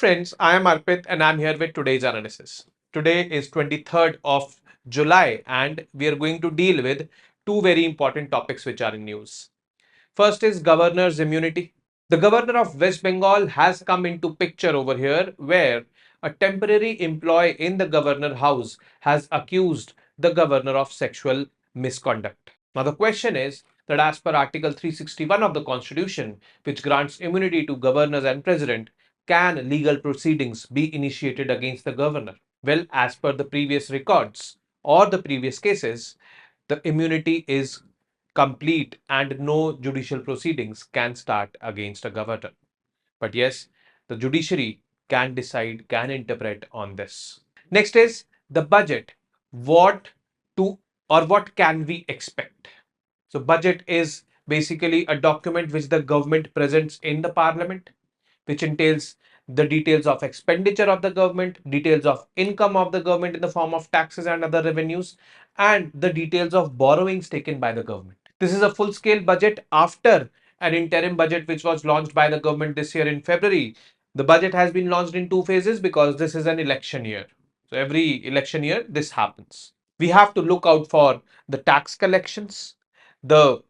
friends, I am Arpit and I'm here with today's analysis. Today is 23rd of July and we are going to deal with two very important topics which are in news. First is governor's immunity. The governor of West Bengal has come into picture over here where a temporary employee in the governor house has accused the governor of sexual misconduct. Now the question is that as per Article 361 of the Constitution, which grants immunity to governors and president, can legal proceedings be initiated against the governor? Well, as per the previous records or the previous cases, the immunity is complete and no judicial proceedings can start against a governor. But yes, the judiciary can decide, can interpret on this. Next is the budget. What to or what can we expect? So budget is basically a document which the government presents in the parliament, which entails the details of expenditure of the government, details of income of the government in the form of taxes and other revenues, and the details of borrowings taken by the government. This is a full scale budget after an interim budget which was launched by the government this year in February. The budget has been launched in two phases because this is an election year. So every election year, this happens. We have to look out for the tax collections, the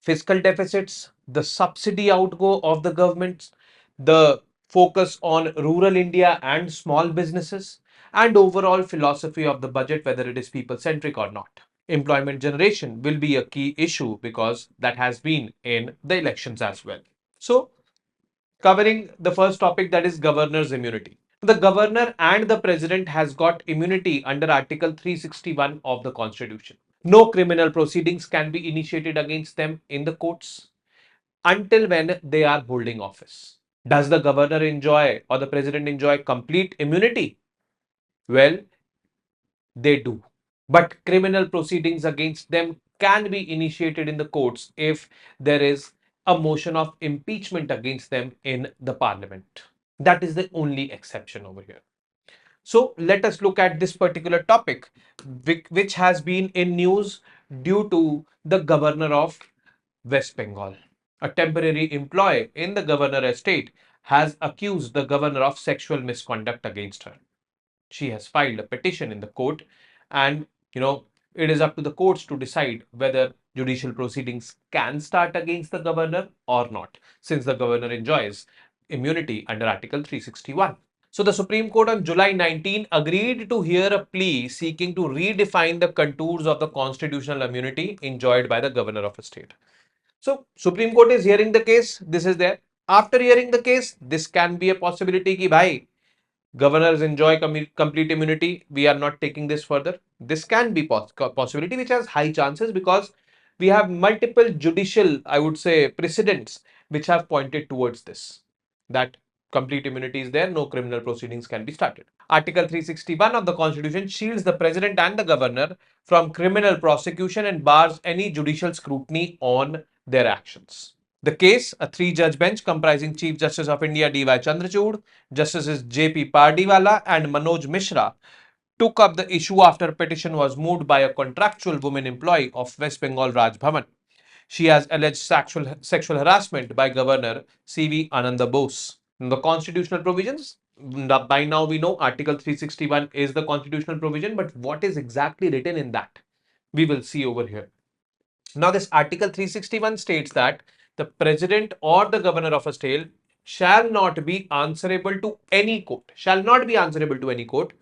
fiscal deficits, the subsidy outgo of the government, the focus on rural India and small businesses, and overall philosophy of the budget, whether it is people centric or not. Employment generation will be a key issue because that has been in the elections as well. So, covering the first topic, that is governor's immunity. The governor and the president has got immunity under Article 361 of the Constitution. No criminal proceedings can be initiated against them in the courts until when they are holding office. Does the governor enjoy or the president enjoy complete immunity? Well, they do. But criminal proceedings against them can be initiated in the courts if there is a motion of impeachment against them in the parliament. That is the only exception over here. So let us look at this particular topic, which has been in news due to the governor of West Bengal. A temporary employee in the governor estate has accused the governor of sexual misconduct against her. She has filed a petition in the court, and it is up to the courts to decide whether judicial proceedings can start against the governor or not, since the governor enjoys immunity under Article 361. So the Supreme Court on July 19 agreed to hear a plea seeking to redefine the contours of the constitutional immunity enjoyed by the governor of a state. So Supreme Court is hearing the case. This is there. After hearing the case, this can be a possibility ki bhai, governors enjoy complete immunity. We are not taking this further. This can be possibility which has high chances because we have multiple judicial, I would say, precedents which have pointed towards this, that complete immunity is there, no criminal proceedings can be started. Article 361 of the Constitution shields the president and the governor from criminal prosecution and bars any judicial scrutiny on their actions. The case, a three-judge bench comprising Chief Justice of India D.Y. Chandrachud, Justices J.P. Pardiwala and Manoj Mishra, took up the issue after a petition was moved by a contractual woman employee of West Bengal Raj Bhavan. She has alleged sexual harassment by Governor C.V. Ananda Bose. The constitutional provisions, by now we know Article 361 is the constitutional provision, but what is exactly written in that? We will see over here. Now, this Article 361 states that the president or the governor of a state shall not be answerable to any court,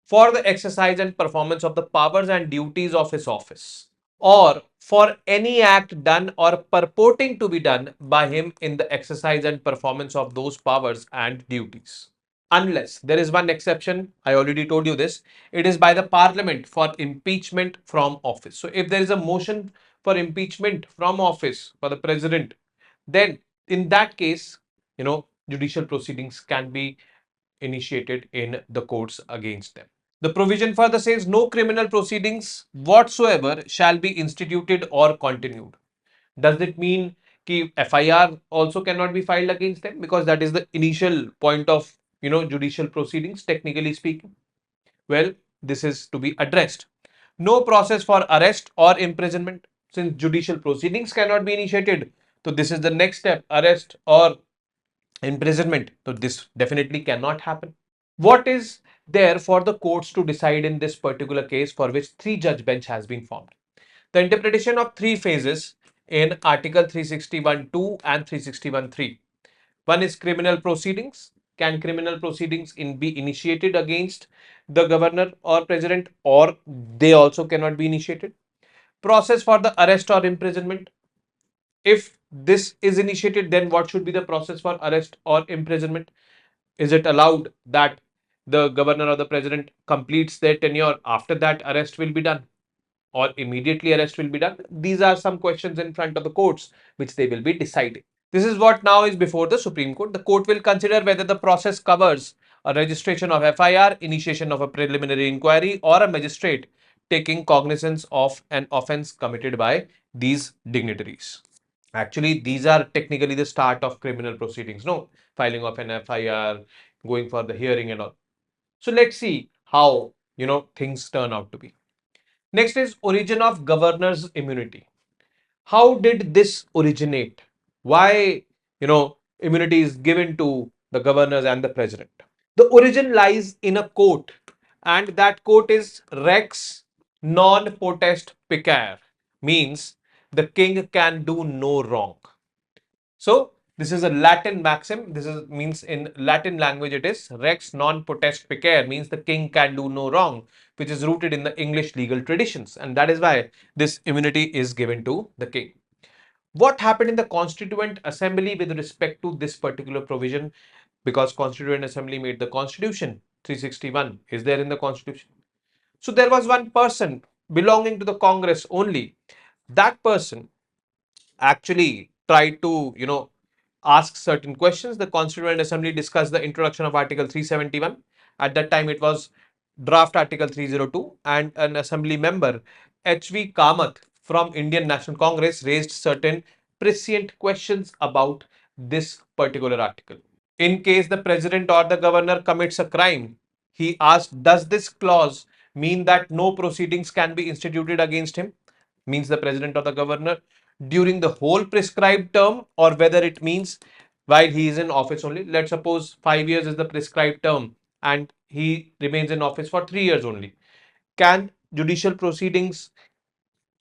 for the exercise and performance of the powers and duties of his office, or for any act done or purporting to be done by him in the exercise and performance of those powers and duties. Unless there is one exception, I already told you this, it is by the parliament for impeachment from office. So if there is a motion for impeachment from office for the president, then in that case, judicial proceedings can be initiated in the courts against them. The provision further says no criminal proceedings whatsoever shall be instituted or continued. Does it mean that FIR also cannot be filed against them? Because that is the initial point of judicial proceedings, technically speaking. Well, this is to be addressed. No process for arrest or imprisonment, since judicial proceedings cannot be initiated. So this is the next step, arrest or imprisonment. So this definitely cannot happen. What is there for the courts to decide in this particular case for which three judge bench has been formed? The interpretation of three phases in Article 361.2 and 361.3. One is criminal proceedings. Can criminal proceedings be initiated against the governor or president, or they also cannot be initiated? Process for the arrest or imprisonment. If this is initiated, then what should be the process for arrest or imprisonment? Is it allowed that the governor or the president completes their tenure, after that arrest will be done, or immediately arrest will be done? These are some questions in front of the courts which they will be deciding. This is what now is before the Supreme Court. The court will consider whether the process covers a registration of FIR, initiation of a preliminary inquiry, or a magistrate taking cognizance of an offence committed by these dignitaries. Actually, these are technically the start of criminal proceedings, no? Filing of an FIR, going for the hearing and all. So let's see how, things turn out to be. Next is origin of governor's immunity. How did this originate? Why, immunity is given to the governors and the president? The origin lies in a quote, and that quote is Rex non potest pecare, means the king can do no wrong. So this is a Latin maxim. This is means in Latin language it is Rex non potest pecare, means the king can do no wrong, which is rooted in the English legal traditions, and that is why this immunity is given to the king. What happened in the Constituent Assembly with respect to this particular provision? Because Constituent Assembly made the Constitution. 361 is there in the Constitution. So there was one person belonging to the Congress only. That person actually tried to, ask certain questions. The Constituent Assembly discussed the introduction of Article 371. At that time, it was draft Article 302, and an assembly member, H.V. Kamath from Indian National Congress, raised certain prescient questions about this particular article. In case the president or the governor commits a crime, he asked, does this clause mean that no proceedings can be instituted against him, means the president or the governor, during the whole prescribed term, or whether it means while he is in office only? Let's suppose 5 years is the prescribed term and he remains in office for 3 years only. Can judicial proceedings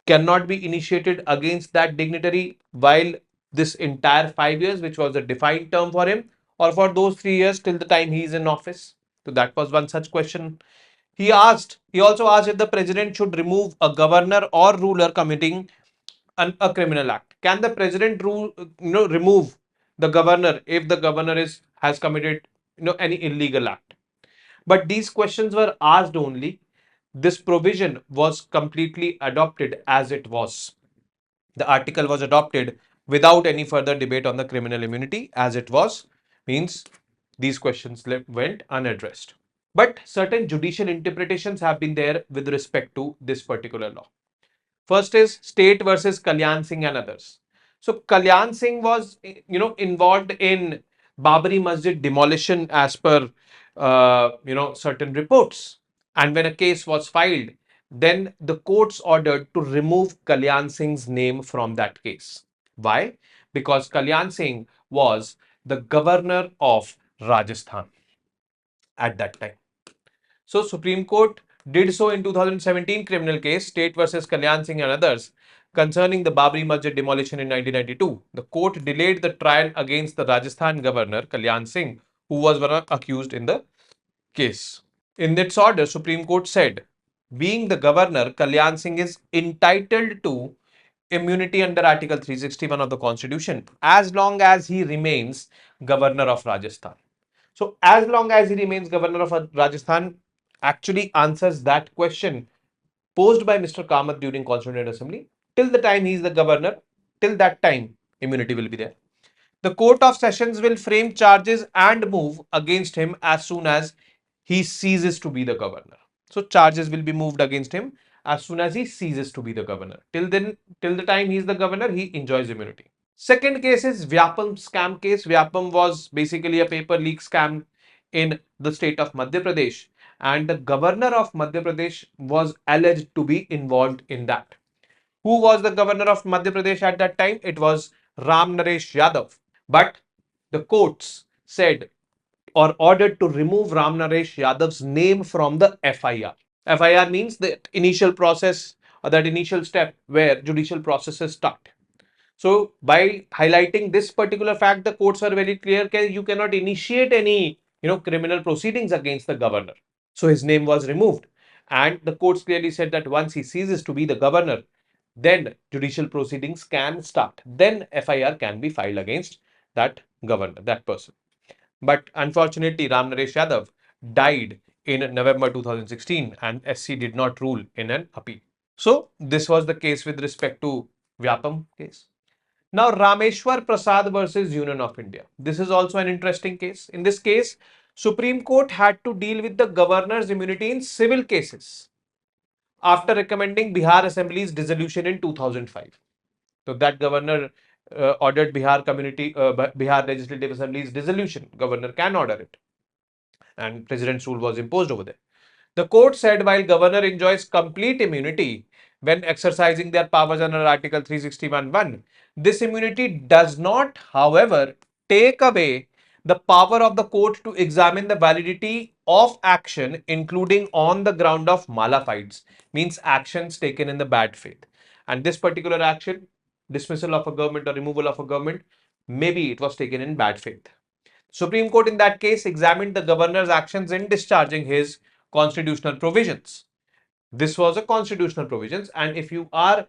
cannot be initiated against that dignitary while this entire 5 years, which was a defined term for him, or for those 3 years till the time he is in office? So that was one such question. He also asked if the president should remove a governor or ruler committing a criminal act. Can the president remove the governor if the governor has committed, any illegal act? But these questions were asked only. This provision was completely adopted as it was. The article was adopted without any further debate on the criminal immunity as it was, means these questions went unaddressed. But certain judicial interpretations have been there with respect to this particular law. First is State versus Kalyan Singh and others. So Kalyan Singh was, involved in Babri Masjid demolition as per, certain reports. And when a case was filed, then the courts ordered to remove Kalyan Singh's name from that case. Why? Because Kalyan Singh was the governor of Rajasthan at that time. So Supreme Court did so in 2017 criminal case State versus Kalyan Singh and others concerning the Babri Masjid demolition in 1992. The court delayed the trial against the Rajasthan governor Kalyan Singh, who was one accused in the case. In its order, Supreme Court said, being the governor, Kalyan Singh is entitled to immunity under Article 361 of the Constitution as long as he remains governor of Rajasthan. So, as long as he remains governor of Rajasthan, actually answers that question posed by Mr. Kamath during Constituent Assembly. Till the time he is the governor, till that time, immunity will be there. The Court of Sessions will frame charges and move against him as soon as he ceases to be the governor. So charges will be moved against him as soon as he ceases to be the governor. Till then, till the time he is the governor, he enjoys immunity. Second case is Vyapam scam case. Vyapam was basically a paper leak scam in the state of Madhya Pradesh, and the governor of Madhya Pradesh was alleged to be involved in that. Who was the governor of Madhya Pradesh at that time? It was Ram Naresh Yadav. But the courts said or ordered to remove Ram Naresh Yadav's name from the FIR. FIR means the initial process or that initial step where judicial processes start. So by highlighting this particular fact, the courts are very clear that you cannot initiate any criminal proceedings against the governor. So his name was removed. And the courts clearly said that once he ceases to be the governor, then judicial proceedings can start. Then FIR can be filed against that governor, that person. But unfortunately, Ram Naresh Yadav died in November 2016 and SC did not rule in an appeal. So this was the case with respect to Vyapam case. Now, Rameshwar Prasad versus Union of India. This is also an interesting case. In this case, Supreme Court had to deal with the governor's immunity in civil cases after recommending Bihar Assembly's dissolution in 2005. So that governor ordered Bihar Legislative Assembly's dissolution. Governor can order it, and president's rule was imposed over there. The court said while governor enjoys complete immunity when exercising their powers under Article 361(1), this immunity does not, however, take away the power of the court to examine the validity of action, including on the ground of mala fides, means actions taken in the bad faith. And this particular action, dismissal of a government or removal of a government, maybe it was taken in bad faith. Supreme Court in that case examined the governor's actions in discharging his constitutional provisions. This was a constitutional provisions, and if you are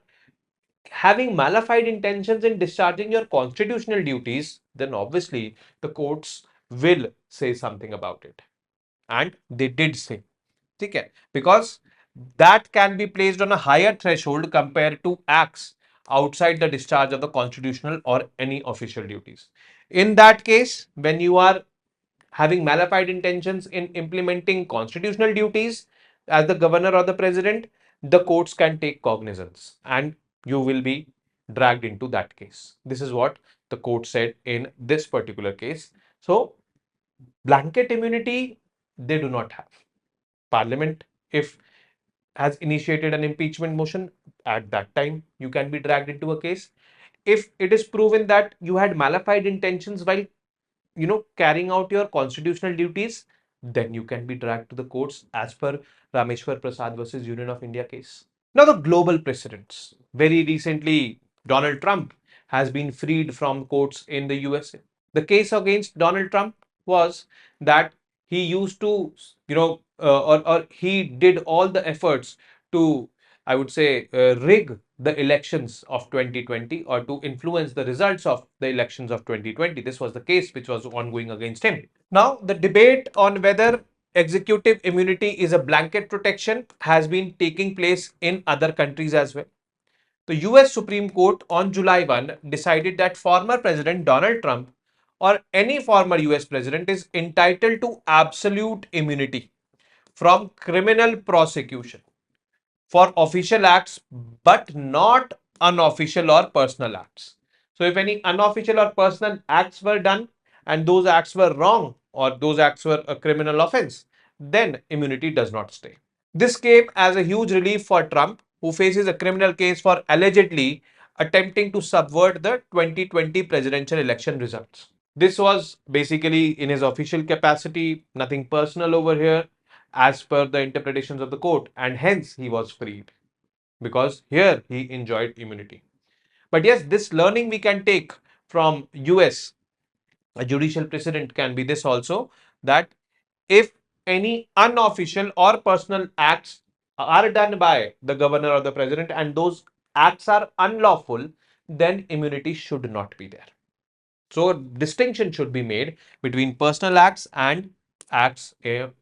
having malafide intentions in discharging your constitutional duties, then obviously the courts will say something about it. And they did say. Okay? Because that can be placed on a higher threshold compared to acts outside the discharge of the constitutional or any official duties. In that case, when you are having malafide intentions in implementing constitutional duties as the governor or the president, the courts can take cognizance and you will be dragged into that case. This is what the court said in this particular case. So, blanket immunity they do not have. Parliament, if has initiated an impeachment motion, at that time you can be dragged into a case. If it is proven that you had malafide intentions while carrying out your constitutional duties, then you can be dragged to the courts as per Rameshwar Prasad versus Union of India case. Now, the global precedents. Very recently, Donald Trump has been freed from courts in the USA. The case against Donald Trump was that he used to, or he did all the efforts to, I would say, rig the elections of 2020 or to influence the results of the elections of 2020. This was the case which was ongoing against him. Now, the debate on whether executive immunity is a blanket protection has been taking place in other countries as well. The US Supreme Court on July 1 decided that former President Donald Trump or any former US president is entitled to absolute immunity from criminal prosecution for official acts but not unofficial or personal acts. So if any unofficial or personal acts were done and those acts were wrong or those acts were a criminal offense, then immunity does not stay. This came as a huge relief for Trump, who faces a criminal case for allegedly attempting to subvert the 2020 presidential election results. This was basically in his official capacity, nothing personal over here, as per the interpretations of the court, and hence he was freed because here he enjoyed immunity. But yes, this learning we can take from US, a judicial precedent can be this also, that if any unofficial or personal acts are done by the governor or the president and those acts are unlawful, then immunity should not be there. So distinction should be made between personal acts and acts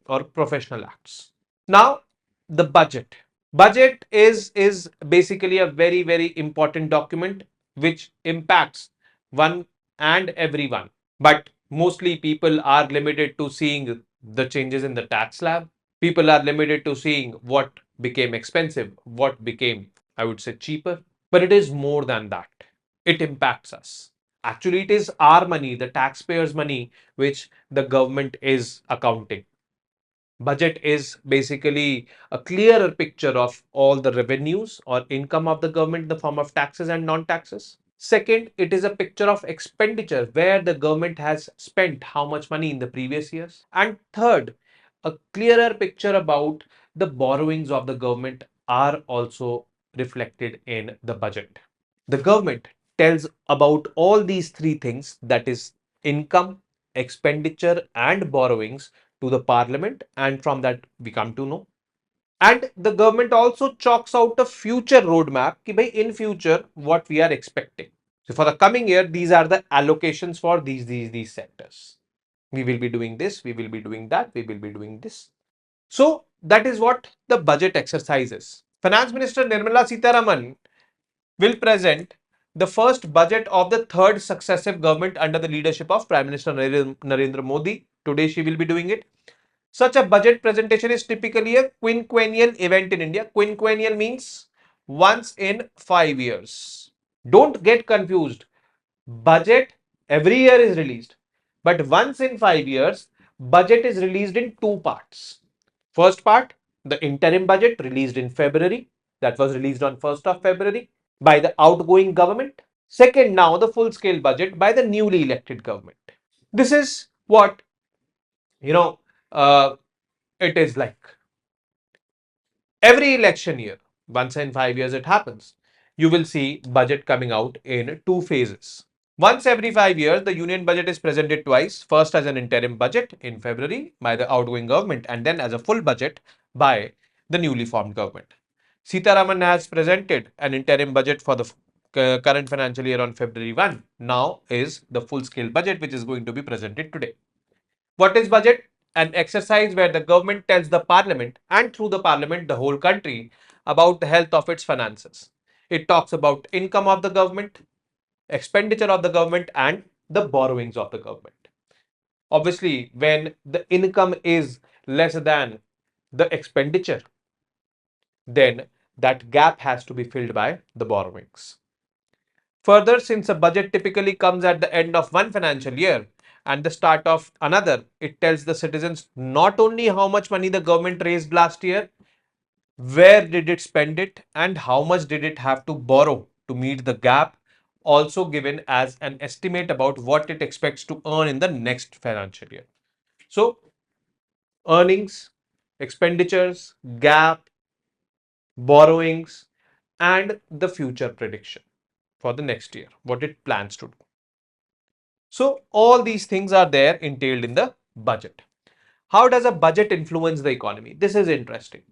or professional acts. Now, the budget. Budget is basically a very important document which impacts one and everyone. But mostly people are limited to seeing the changes in the tax slab. People are limited to seeing what became expensive, what became, I would say, cheaper. But it is more than that. It impacts us. Actually, it is our money, the taxpayers' money, which the government is accounting. Budget is basically a clearer picture of all the revenues or income of the government in the form of taxes and non-taxes. Second, it is a picture of expenditure where the government has spent how much money in the previous years. And third, a clearer picture about the borrowings of the government are also reflected in the budget. The government tells about all these three things, that is income, expenditure and borrowings, to the parliament, and from that we come to know. And the government also chalks out a future roadmap ki bhai in future what we are expecting. So for the coming year, these are the allocations for these sectors. We will be doing this, we will be doing that, we will be doing this. So that is what the budget exercise is. Finance Minister Nirmala Sitharaman will present the first budget of the third successive government under the leadership of Prime Minister Narendra Modi. Today she will be doing it. Such a budget presentation is typically a quinquennial event in India. Quinquennial means once in 5 years. Don't get confused. Budget every year is released, but once in 5 years, budget is released in two parts. First part, the interim budget released in February, that was released on 1st of February by the outgoing government. Second, now the full scale budget by the newly elected government. This is what, you know, uh, it is like. Every election year, once in 5 years it happens, you will see budget coming out in two phases. Once every 5 years, the union budget is presented twice, first as an interim budget in February by the outgoing government and then as a full budget by the newly formed government. Sitaraman has presented an interim budget for the current financial year on February 1. Now is the full scale budget which is going to be presented today. What is budget? An exercise where the government tells the parliament and through the parliament the whole country about the health of its finances. It talks about income of the government, expenditure of the government and the borrowings of the government. Obviously, when the income is less than the expenditure, then that gap has to be filled by the borrowings. Further, since a budget typically comes at the end of one financial year and the start of another, it tells the citizens not only how much money the government raised last year, where did it spend it, and how much did it have to borrow to meet the gap, also given as an estimate about what it expects to earn in the next financial year. So, earnings, expenditures, gap, borrowings, and the future prediction for the next year, what it plans to do. So, all these things are there entailed in the budget. How does a budget influence the economy? This is interesting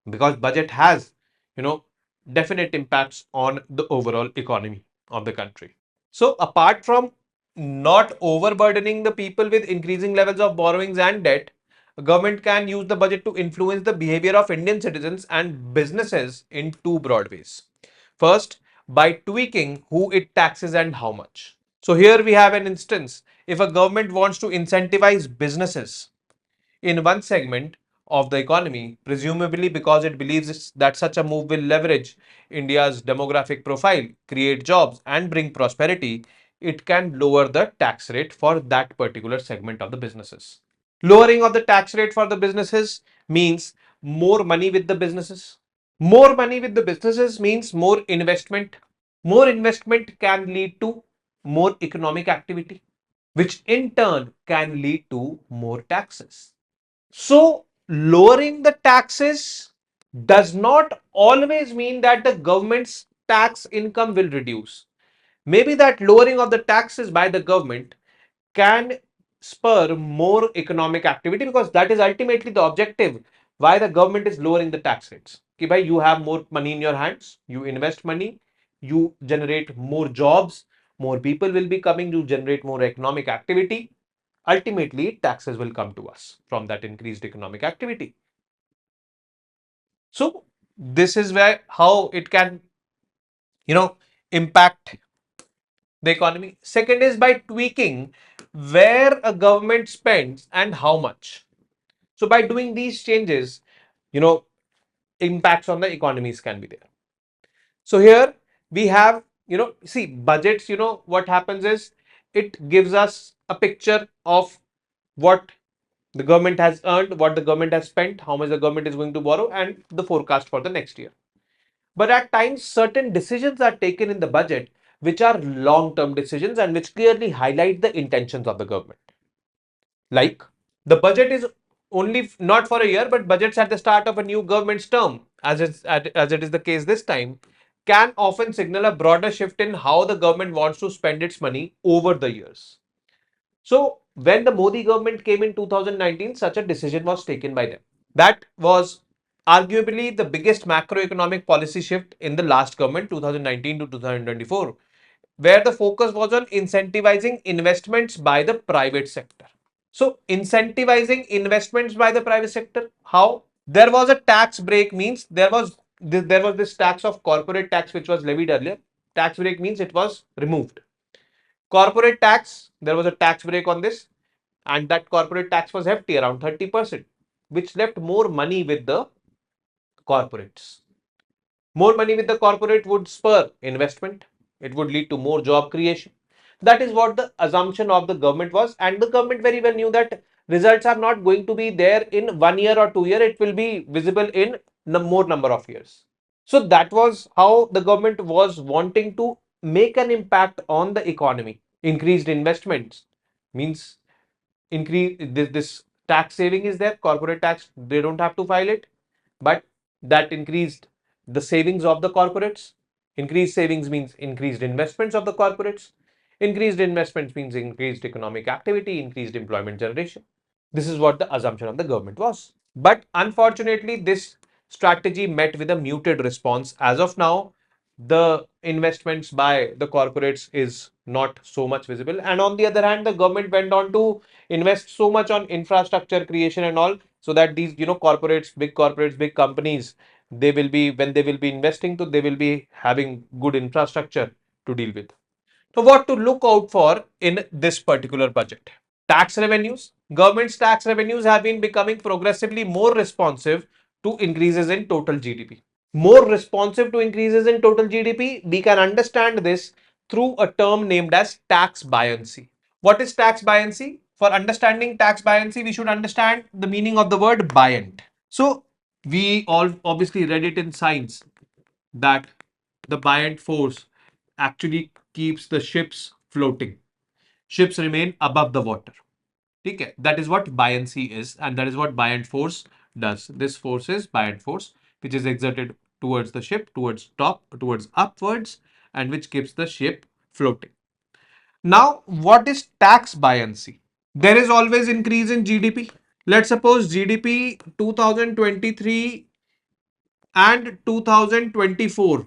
because budget has, you know, definite impacts on the overall economy of the country. So apart from not overburdening the people with increasing levels of borrowings and debt, government can use the budget to influence the behavior of Indian citizens and businesses in two broad ways. First, by tweaking who it taxes and how much. So here we have an instance. If a government wants to incentivize businesses in one segment of the economy, presumably because it believes that such a move will leverage India's demographic profile, create jobs, and bring prosperity, it can lower the tax rate for that particular segment of the businesses. Lowering of the tax rate for the businesses means more money with the businesses. More money with the businesses means more investment. More investment can lead to more economic activity, which in turn can lead to more taxes. So, lowering the taxes does not always mean that the government's tax income will reduce. Maybe that lowering of the taxes by the government can spur more economic activity because that is ultimately the objective why the government is lowering the tax rates. Ki bhai, you have more money in your hands, you invest money, you generate more jobs, more people will be coming, you generate more economic activity. Ultimately, taxes will come to us from that increased economic activity. So this is where how it can, impact the economy. Second is by tweaking where a government spends and how much. So by doing these changes, you know, impacts on the economies can be there. So here we have, see budgets, what happens is it gives us a picture of what the government has earned, what the government has spent, how much the government is going to borrow, and the forecast for the next year. But at times, certain decisions are taken in the budget which are long-term decisions and which clearly highlight the intentions of the government. Like the budget is only not for a year, but budgets at the start of a new government's term, as it is the case this time, can often signal a broader shift in how the government wants to spend its money over the years. So when the Modi government came in 2019, such a decision was taken by them. That was arguably the biggest macroeconomic policy shift in the last government, 2019 to 2024, where the focus was on incentivizing investments by the private sector. So, incentivizing investments by the private sector, how? There was a tax break, means there was this tax of corporate tax which was levied earlier. Tax break means it was removed. Corporate tax, there was a tax break on this, and that corporate tax was hefty, around 30%, which left more money with the corporates. More money with the corporate would spur investment. It would lead to more job creation. That is what the assumption of the government was, and the government very well knew that results are not going to be there in 1 year or 2 year. It will be visible in more number of years. So that was how the government was wanting to make an impact on the economy. Increased investments means increase this tax saving is there. Corporate tax, they don't have to file it, but that increased the savings of the corporates. Increased savings means increased investments of the corporates. Increased investments means increased economic activity, increased employment generation. This is what the assumption of the government was. But unfortunately, this strategy met with a muted response. As of now, the investments by the corporates is not so much visible. And on the other hand, the government went on to invest so much on infrastructure creation and all, so that these, corporates, big companies, they will be, when they will be investing to, they will be having good infrastructure to deal with. So what to look out for in this particular budget? Tax revenues. Government's tax revenues have been becoming progressively more responsive to increases in total GDP. More responsive to increases in total GDP, we can understand this through a term named as tax buoyancy. What is tax buoyancy? For understanding tax buoyancy, we should understand the meaning of the word buoyant. So, we all obviously read it in science that the buoyant force actually keeps the ships floating. Ships remain above the water. Okay, that is what buoyancy is, and that is what buoyant force does. This force is buoyant force, which is exerted towards the ship, towards top, towards upwards, and which keeps the ship floating. Now, what is tax buoyancy? There is always increase in GDP. Let's suppose GDP 2023 and 2024.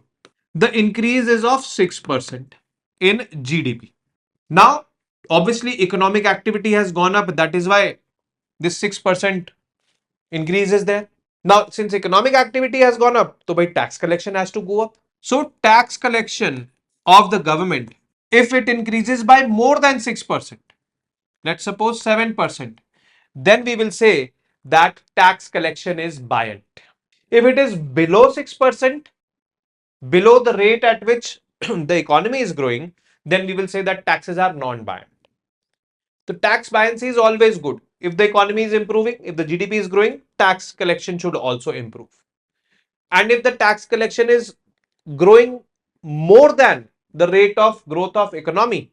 The increase is of 6% in GDP. Now, obviously, economic activity has gone up. That is why this 6% increase is there. Now, since economic activity has gone up, so by tax collection has to go up. So, tax collection of the government, if it increases by more than 6%, let's suppose 7%, then we will say that tax collection is buoyant. If it is below 6%, below the rate at which the economy is growing, then we will say that taxes are non-buoyant. So tax buoyancy is always good. If the economy is improving, if the GDP is growing, tax collection should also improve. And if the tax collection is growing more than the rate of growth of economy,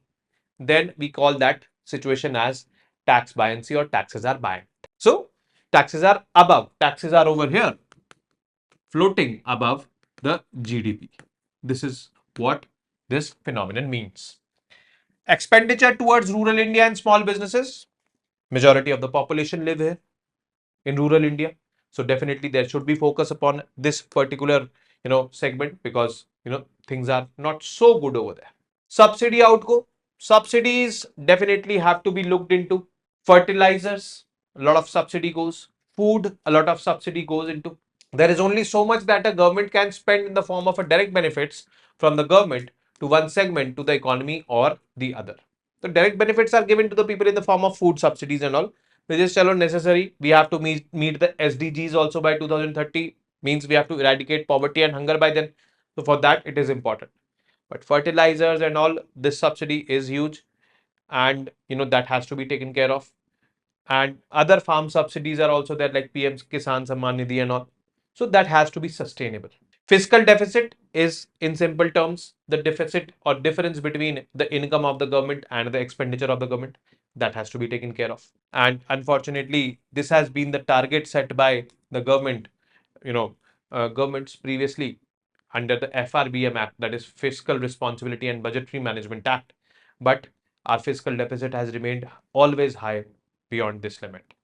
then we call that situation as tax buoyancy, or taxes are buoyant. So taxes are over here, floating above the GDP. This is what this phenomenon means. Expenditure towards rural India and small businesses. Majority of the population live here in rural India. So definitely there should be focus upon this particular, segment, because, things are not so good over there. Subsidy outgo. Subsidies definitely have to be looked into. Fertilizers, a lot of subsidy goes. Food, a lot of subsidy goes into. There is only so much that a government can spend in the form of a direct benefits from the government to one segment, to the economy or the other. The direct benefits are given to the people in the form of food subsidies and all, which is chalo necessary. We have to meet the SDGs also by 2030, means we have to eradicate poverty and hunger by then. So for that it is important. But fertilizers and all, this subsidy is huge, and that has to be taken care of. And other farm subsidies are also there, like PM Kisan Samman Nidhi and all. So that has to be sustainable. Fiscal deficit is, in simple terms, the deficit or difference between the income of the government and the expenditure of the government. That has to be taken care of. And unfortunately, this has been the target set by the government, you know, governments previously under the FRBM Act, that is Fiscal Responsibility and Budgetary Management Act. But our fiscal deficit has remained always high beyond this limit.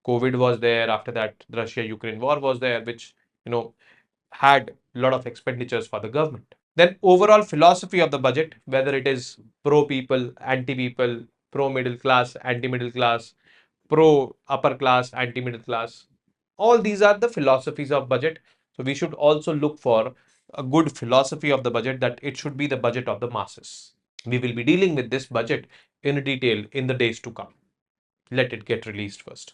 COVID was there. After that, the Russia-Ukraine war was there, which had a lot of expenditures for the government. Then overall philosophy of the budget, whether it is pro people, anti people, pro middle class, anti middle class, pro upper class, anti middle class, all these are the philosophies of budget. So we should also look for a good philosophy of the budget, that it should be the budget of the masses. We will be dealing with this budget in detail in the days to come. Let it get released first.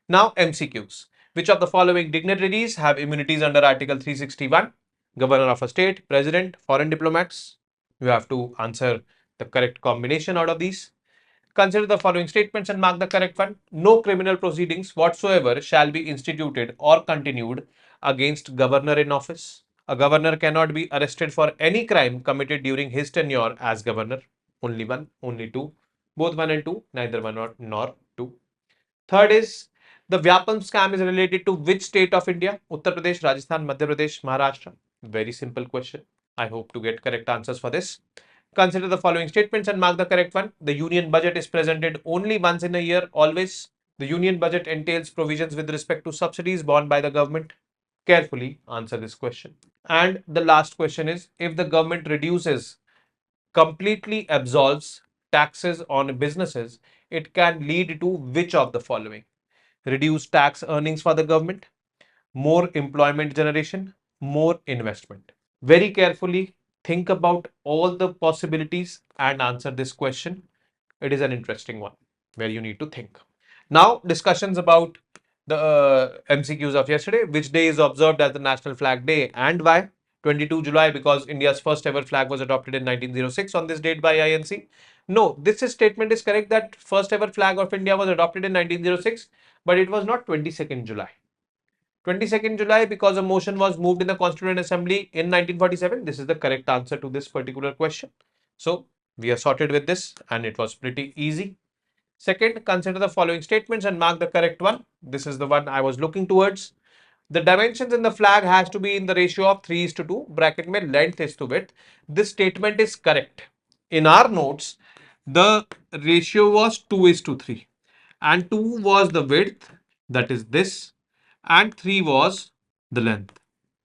Now, MCQs. Which of the following dignitaries have immunities under Article 361? Governor of a state, president, foreign diplomats. You have to answer the correct combination out of these. Consider the following statements and mark the correct one. No criminal proceedings whatsoever shall be instituted or continued against governor in office. A governor cannot be arrested for any crime committed during his tenure as governor. Only one, only two. Both one and two, neither one nor two. Third is, the Vyapam scam is related to which state of India? Uttar Pradesh, Rajasthan, Madhya Pradesh, Maharashtra. Very simple question. I hope to get correct answers for this. Consider the following statements and mark the correct one. The union budget is presented only once in a year, always. The union budget entails provisions with respect to subsidies borne by the government. Carefully answer this question. And the last question is, if the government reduces, completely absolves taxes on businesses, it can lead to which of the following? Reduced tax earnings for the government, more employment generation, more investment. Very carefully think about all the possibilities and answer this question. It is an interesting one where you need to think. Now, discussions about the MCQs of yesterday. Which day is observed as the National Flag Day and why? 22 July, because India's first ever flag was adopted in 1906 on this date by INC. No, statement is correct that first ever flag of India was adopted in 1906, but it was not 22nd July. 22nd July, because a motion was moved in the Constituent Assembly in 1947. This is the correct answer to this particular question. So we are sorted with this and it was pretty easy. Second, consider the following statements and mark the correct one. This is the one I was looking towards. The dimensions in the flag has to be in the ratio of 3:2, bracket mein length is to width. This statement is correct. In our notes, the ratio was 2:3 and 2 was the width, that is this, and 3 was the length,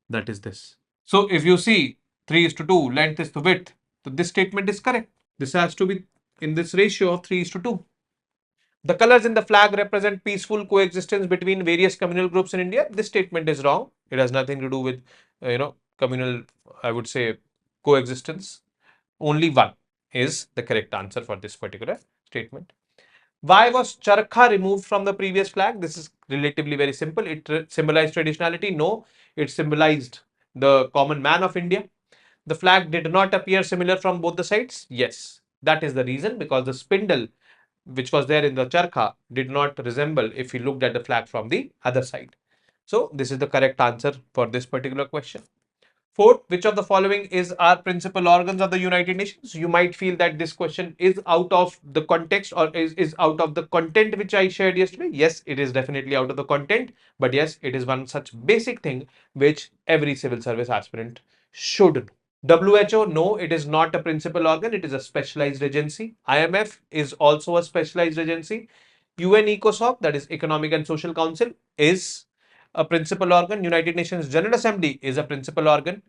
that is this. So if you see 3:2, length is to width, so this statement is correct. This has to be in this ratio of 3:2. The colors in the flag represent peaceful coexistence between various communal groups in India. This statement is wrong. It has nothing to do with, communal, I would say, coexistence. Only one is the correct answer for this particular statement. Why was charkha removed from the previous flag? This is relatively very simple. It symbolized traditionality. No, it symbolized the common man of India. The flag did not appear similar from both the sides. Yes, that is the reason, because the spindle which was there in the charkha did not resemble if you looked at the flag from the other side. So this is the correct answer for this particular question. Fourth, which of the following is our principal organs of the United Nations? You might feel that this question is out of the context or is out of the content which I shared yesterday. Yes, it is definitely out of the content, but yes, it is one such basic thing which every civil service aspirant should know. WHO, no, it is not a principal organ, it is a specialized agency. IMF is also a specialized agency. UN ECOSOC, that is Economic and Social Council, is a principal organ. United Nations General Assembly is a principal organ.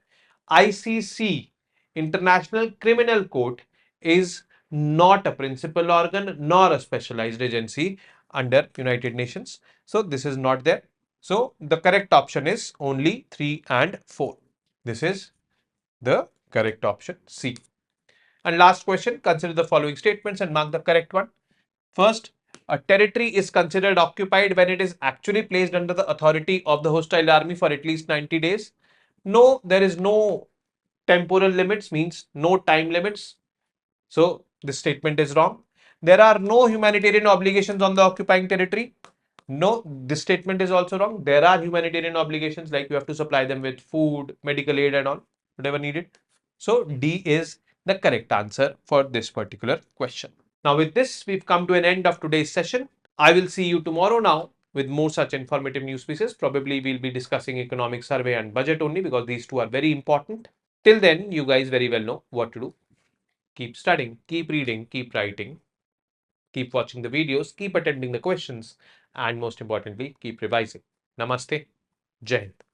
ICC, International Criminal Court, is not a principal organ nor a specialized agency under United Nations. So this is not there. So the correct option is only 3 and 4. This is the correct option, C. And last question, consider the following statements and mark the correct one. First, a territory is considered occupied when it is actually placed under the authority of the hostile army for at least 90 days. No, there is no temporal limits, means no time limits. So this statement is wrong. There are no humanitarian obligations on the occupying territory. No, this statement is also wrong. There are humanitarian obligations, like you have to supply them with food, medical aid and all, whatever needed. So D is the correct answer for this particular question. Now with this, we've come to an end of today's session. I will see you tomorrow now with more such informative news pieces. Probably we'll be discussing economic survey and budget only, because these two are very important. Till then, you guys very well know what to do. Keep studying, keep reading, keep writing, keep watching the videos, keep attending the questions, and most importantly, keep revising. Namaste. Jai Hind.